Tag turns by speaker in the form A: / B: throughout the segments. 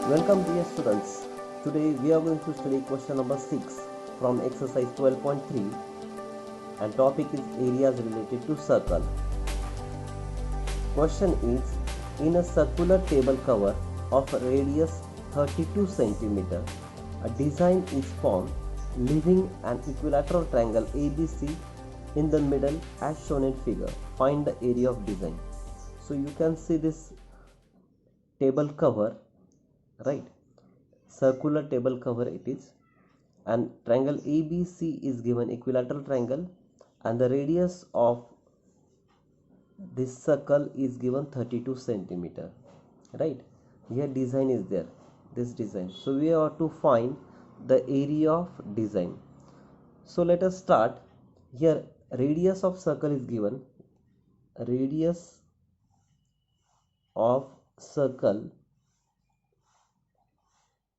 A: Welcome dear students. Today we are going to study question number 6 from exercise 12.3 and topic is areas related to circle. Question is, in a circular table cover of a radius 32 cm, a design is formed leaving an equilateral triangle ABC in the middle as shown in figure. Find the area of design. So you can see this table cover, right? Circular table cover it is, and triangle ABC is given equilateral triangle, and the radius of this circle is given 32 centimeter, right? Here design is there, this design. So we have to find the area of design. So let us start. Here radius of circle is given. Radius of circle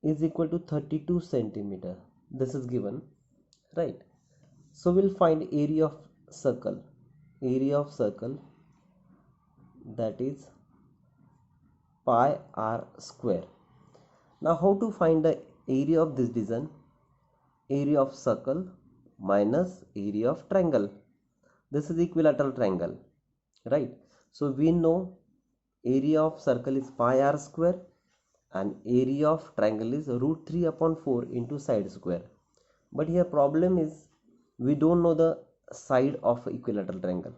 A: is equal to 32 centimeter. This is given, right? So we'll find area of circle. Area of circle, that is pi r square. Now how to find the area of this design? Area of circle minus area of triangle. This is equilateral triangle, right? So we know area of circle is pi r square and area of triangle is root 3 upon 4 into side square. But here problem is we don't know the side of equilateral triangle,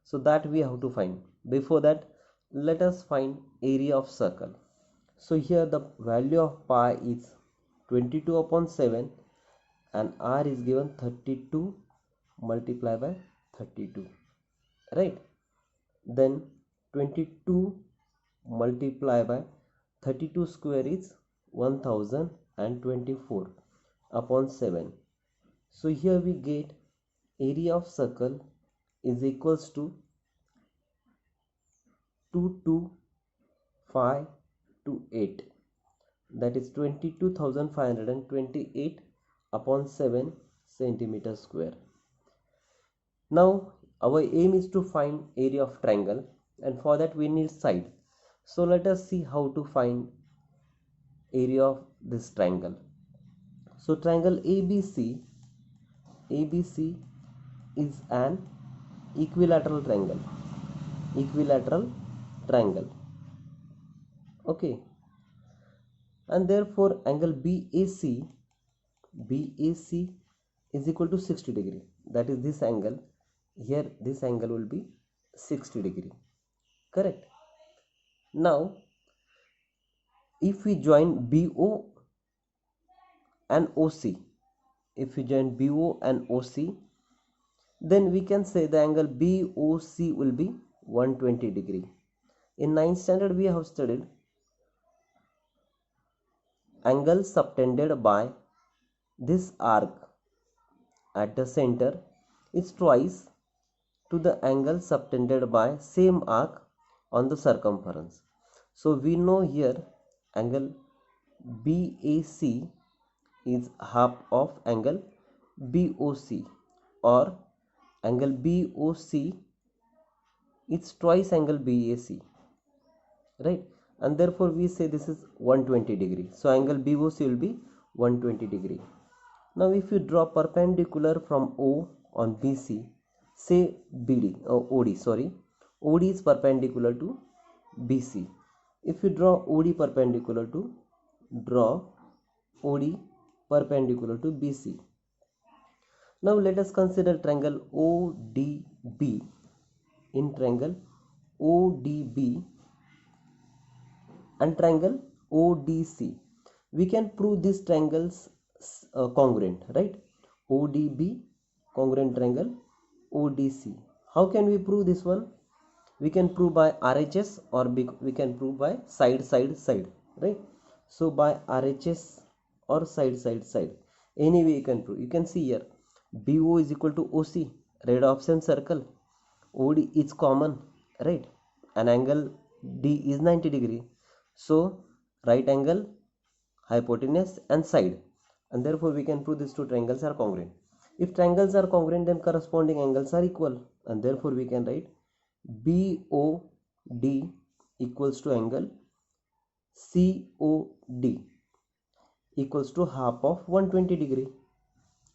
A: so that we have to find. Before that, let us find area of circle. So here the value of pi is 22 upon 7 and r is given 32 multiplied by 32, right? Then 22 multiplied by 32 square is 1024 upon 7. So here we get area of circle is equals to 22,528, that is 22,528 upon 7 centimeter square. Now our aim is to find area of triangle, and for that we need side. So let us see how to find area of this triangle. So triangle ABC is an equilateral triangle. Okay, and therefore angle BAC is equal to 60 degree. That is this angle. Here this angle will be 60 degree, correct? Now if we join BO and OC, then we can say the angle BOC will be 120 degree. In 9th standard we have studied angle subtended by this arc at the center is twice to the angle subtended by same arc on the circumference. So we know here angle BAC is half of angle BOC, or angle BOC is twice angle BAC, right? And therefore we say this is 120 degree. So angle BOC will be 120 degree. Now if you draw perpendicular from O on BC, say OD is perpendicular to BC. If you draw OD perpendicular to BC. Now let us consider triangle ODB. In triangle ODB and triangle ODC, we can prove these triangles congruent, right? ODB congruent triangle ODC. How can we prove this one? We can prove by RHS, or we can prove by side, right? So by RHS or side. Anyway you can prove. You can see here BO is equal to OC, red option circle. OD is common, right? And angle D is 90 degree. So right angle, hypotenuse and side, and therefore we can prove these two triangles are congruent. If triangles are congruent, then corresponding angles are equal, and therefore we can write BOD equals to angle COD equals to half of 120 degree.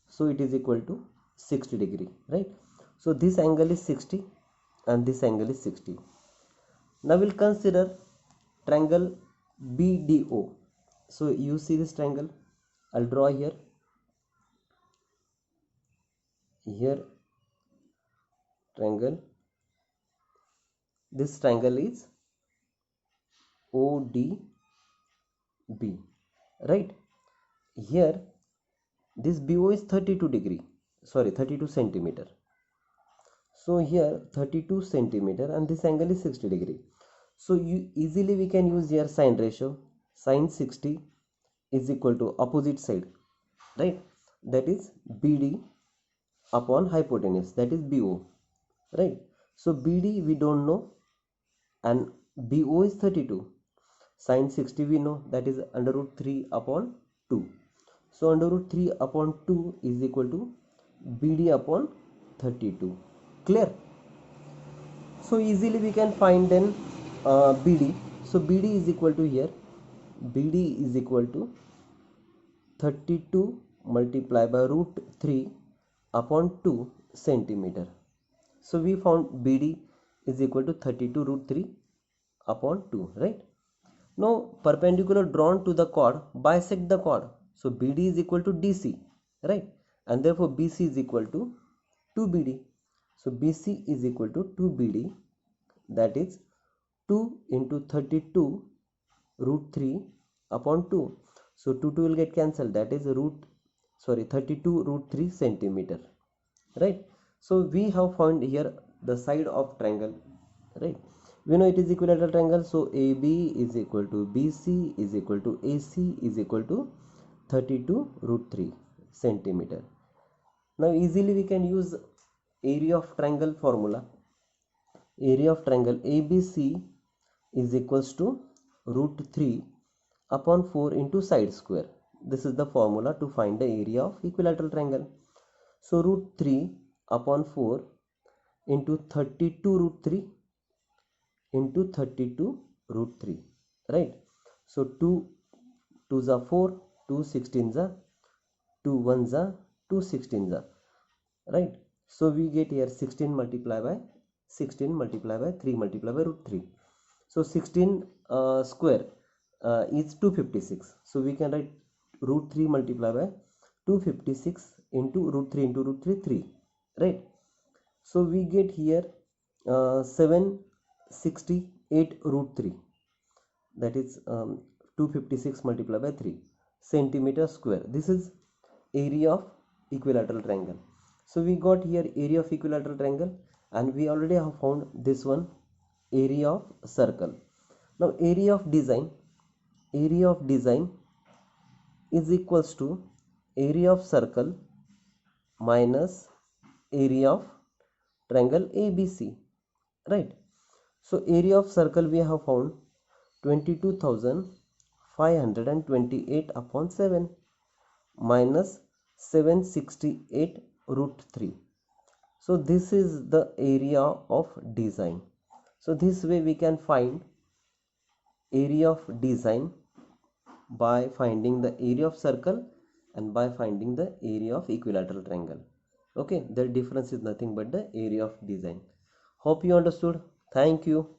A: So it is equal to 60 degree, right? So this angle is 60 and this angle is 60. Now we'll consider triangle BDO. So you see this triangle, I'll draw here. Here triangle, this triangle is ODB, right? Here this BO is 32 degree, sorry 32 centimeter. So here 32 centimeter and this angle is 60 degree. So you easily we can use here sine ratio. Sine 60 is equal to opposite side, right? That is BD upon hypotenuse, that is BO, right? So BD we don't know and BO is 32. Sine 60 we know, that is under root 3 upon 2. So under root 3 upon 2 is equal to BD upon 32. Clear? So easily we can find then BD. So BD is equal to here, BD is equal to 32 multiplied by root 3 upon 2 centimeter. So we found BD is equal to 32 root 3 upon 2, right? Now perpendicular drawn to the chord bisect the chord. So BD is equal to DC, right? And therefore BC is equal to 2BD. So BC is equal to 2BD, that is 2 into 32 root 3 upon 2. So 2 will get cancelled, that is 32 root 3 centimeter, right? So we have found here the side of triangle, right? We know it is equilateral triangle, so AB is equal to BC is equal to AC is equal to 32 root 3 centimeter. Now easily we can use area of triangle formula. Area of triangle ABC is equals to root 3 upon 4 into side square. This is the formula to find the area of equilateral triangle. So root 3 upon 4 into 32 root 3 into 32 root 3, right? So 2 2s are 4, 2 16s are 2 1s are 2 16s are, right? So we get here 16 multiplied by 3 multiplied by root 3. So 16 square is 256. So we can write root 3 multiplied by 256 into root 3 into root 3, 3, right? So we get here 768 root 3, that is 256 multiplied by 3 centimeter square. This is area of equilateral triangle. So we got here area of equilateral triangle, and we already have found this one, area of circle. Now area of design is equals to area of circle minus area of triangle ABC, right? So area of circle we have found 22,528 upon 7 minus 768 root 3. So this is the area of design. So this way we can find area of design by finding the area of circle and by finding the area of equilateral triangle. Okay, the difference is nothing but the area of design. Hope you understood. Thank you.